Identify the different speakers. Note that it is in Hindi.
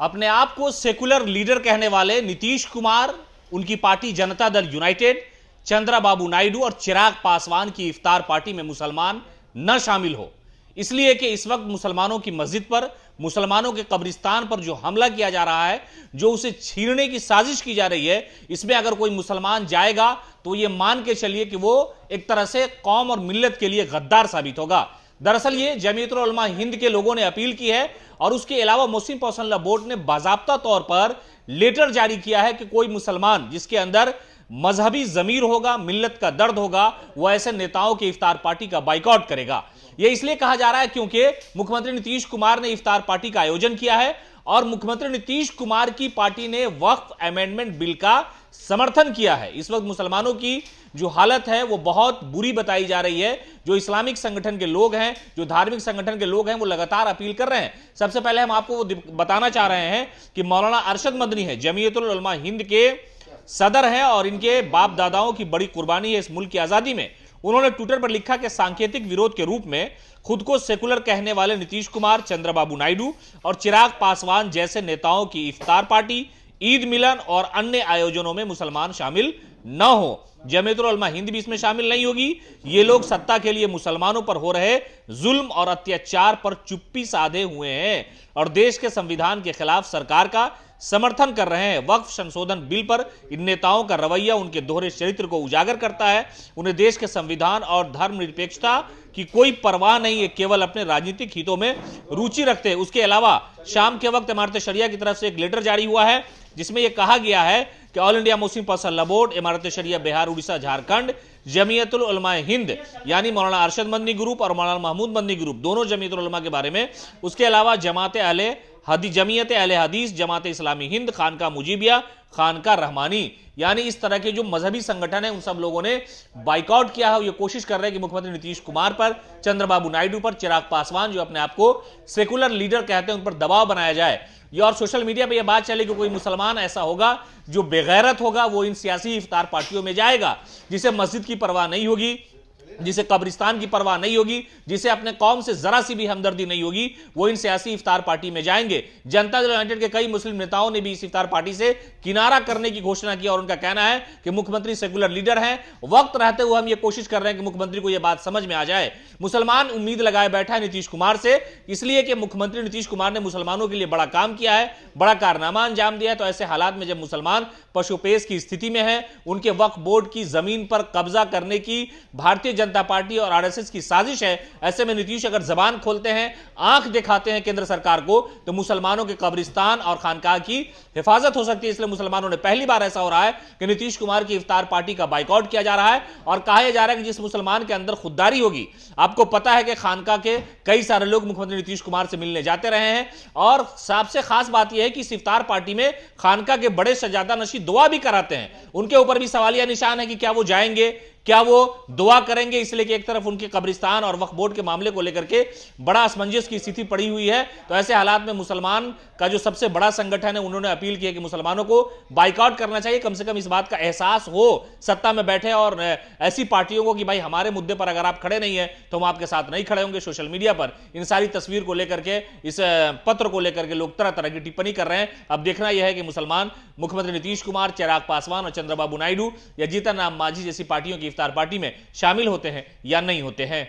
Speaker 1: अपने आप को सेकुलर लीडर कहने वाले नीतीश कुमार, उनकी पार्टी जनता दल यूनाइटेड, चंद्रबाबू नायडू और चिराग पासवान की इफ्तार पार्टी में मुसलमान न शामिल हो, इसलिए कि इस वक्त मुसलमानों की मस्जिद पर, मुसलमानों के कब्रिस्तान पर जो हमला किया जा रहा है, जो उसे छीनने की साजिश की जा रही है, इसमें अगर कोई मुसलमान जाएगा तो यह मान के चलिए कि वो एक तरह से कौम और मिल्लत के लिए गद्दार साबित होगा। दरअसल ये जमीयतुल उलमा हिंद के लोगों ने अपील की है और उसके अलावा मुस्लिम पर्सनल लॉ बोर्ड ने बाकायदा तौर पर लेटर जारी किया है कि कोई मुसलमान जिसके अंदर मजहबी जमीर होगा, मिल्लत का दर्द होगा, वो ऐसे नेताओं की इफ्तार पार्टी का बाइकआउट करेगा। यह इसलिए कहा जा रहा है क्योंकि मुख्यमंत्री नीतीश कुमार ने इफ्तार पार्टी का आयोजन किया है और मुख्यमंत्री नीतीश कुमार की पार्टी ने वक्फ अमेंडमेंट बिल का समर्थन किया है। इस वक्त मुसलमानों की जो हालत है वो बहुत बुरी बताई जा रही है। जो इस्लामिक संगठन के लोग हैं, जो धार्मिक संगठन के लोग हैं, वो लगातार अपील कर रहे हैं। सबसे पहले हम आपको वो बताना चाह रहे हैं कि मौलाना अरशद मदनी है, जमीयतुल उलमा हिंद के सदर हैं और इनके बाप दादाओं की बड़ी कुर्बानी है इस मुल्क की आजादी में। उन्होंने ट्विटर पर लिखा कि सांकेतिक विरोध के रूप में खुद को सेकुलर कहने वाले नीतीश कुमार, चंद्रबाबू नायडू और चिराग पासवान जैसे नेताओं की इफ्तार पार्टी, ईद मिलन और अन्य आयोजनों में मुसलमान शामिल न हो। जमीयतुल उलमा हिंद भी इसमें शामिल नहीं होगी। ये लोग सत्ता के लिए मुसलमानों पर हो रहे जुल्म और अत्याचार पर चुप्पी साधे हुए हैं और देश के संविधान के खिलाफ सरकार का समर्थन कर रहे हैं। वक्फ संशोधन बिल पर इन नेताओं का रवैया उनके दोहरे चरित्र को उजागर करता है। उन्हें देश के संविधान और धर्मनिरपेक्षता की कोई परवाह नहीं है, केवल अपने राजनीतिक हितों में रुचि रखते हैं। उसके अलावा शाम के वक्त इमारत शरिया की तरफ से एक लेटर जारी हुआ है जिसमें यह कहा गया है कि all India Muslim personal law board, इमारत शरिया बिहार, उड़ीसा, झारखंड, जमीयतुल उलमा हिंद यानी मौलाना अरशद मदनी ग्रुप और मौलाना महमूद मदनी ग्रुप, दोनों जमीयतुल उलमा के बारे में, उसके अलावा जमीयत अहले हदीस, जमात इस्लामी हिंद, खानका मुजीबिया, खानका रहमानी, यानी इस तरह के जो मजहबी संगठन है उन सब लोगों ने बाइकआउट किया है। ये कोशिश कर रहे हैं कि मुख्यमंत्री नीतीश कुमार पर, चंद्रबाबू नायडू पर, चिराग पासवान जो अपने आप को सेकुलर लीडर कहते हैं उन पर दबाव बनाया जाए। ये और सोशल मीडिया पे ये बात चले कि कोई मुसलमान ऐसा होगा जो बेगैरत होगा, वो इन सियासी इफ्तार पार्टियों में जाएगा, जिसे मस्जिद की परवाह नहीं होगी, जिसे कब्रिस्तान की परवाह नहीं होगी, जिसे अपने कौम से जरा सी भी हमदर्दी नहीं होगी, वो इन सियासी इफ्तार पार्टी में जाएंगे। जनता दल यूनाइटेड के कई मुस्लिम नेताओं ने भी इस इफ्तार पार्टी से किनारा करने की घोषणा की और उनका कहना है कि मुख्यमंत्री सेकुलर लीडर हैं, वक्त रहते हुए हम ये कोशिश कर रहे हैं कि मुख्यमंत्री को यह बात समझ में आ जाए। मुसलमान उम्मीद लगाए बैठा है नीतीश कुमार से, इसलिए कि मुख्यमंत्री नीतीश कुमार ने मुसलमानों के लिए बड़ा काम किया है, बड़ा कारनामा अंजाम दिया है। तो ऐसे हालात में जब मुसलमान पशुपेश की स्थिति में है, उनके वक्फ बोर्ड की जमीन पर कब्जा करने की भारतीय जनता पार्टी और आरएसएस की साजिश है, ऐसे में नीतीश अगर जबान खोलते हैं, आंख दिखाते हैं केंद्र सरकार को, तो मुसलमानों के कब्रिस्तान और खानकाह की हिफाजत हो सकती है। इसलिए मुसलमानों ने पहली बार ऐसा हो रहा है कि नीतीश कुमार की इफ्तार पार्टी का बाइकआउट किया जा रहा है और कहा जा रहा है कि जिस मुसलमान के अंदर खुददारी होगी, आपको पता है कि खानकाह के कई सारे लोग मुख्यमंत्री नीतीश कुमार से मिलने जाते रहे हैं और सबसे खास बात यह है कि इस इफ्तार पार्टी में खानकाह के बड़े शहजादा नशी दुआ भी कराते हैं। उनके ऊपर भी सवालिया निशान है कि क्या वो जाएंगे, क्या वो दुआ करेंगे, इसलिए कि एक तरफ उनके कब्रिस्तान और वक्फ बोर्ड के मामले को लेकर के बड़ा असमंजस की स्थिति पड़ी हुई है। तो ऐसे हालात में मुसलमान का जो सबसे बड़ा संगठन है, उन्होंने अपील की है कि मुसलमानों को बाइकआउट करना चाहिए। कम से कम इस बात का एहसास हो सत्ता में बैठे और ऐसी पार्टियों को कि भाई हमारे मुद्दे पर अगर आप खड़े नहीं है तो हम आपके साथ नहीं खड़े होंगे। सोशल मीडिया पर इन सारी तस्वीर को लेकर के, इस पत्र को लेकर के लोग तरह तरह की टिप्पणी कर रहे हैं। अब देखना यह है कि मुसलमान मुख्यमंत्री नीतीश कुमार, चिराग पासवान और चंद्रबाबू नायडू या जीतन राम मांझी जैसी पार्टियों की इफ्तार पार्टी में शामिल होते हैं या नहीं होते हैं।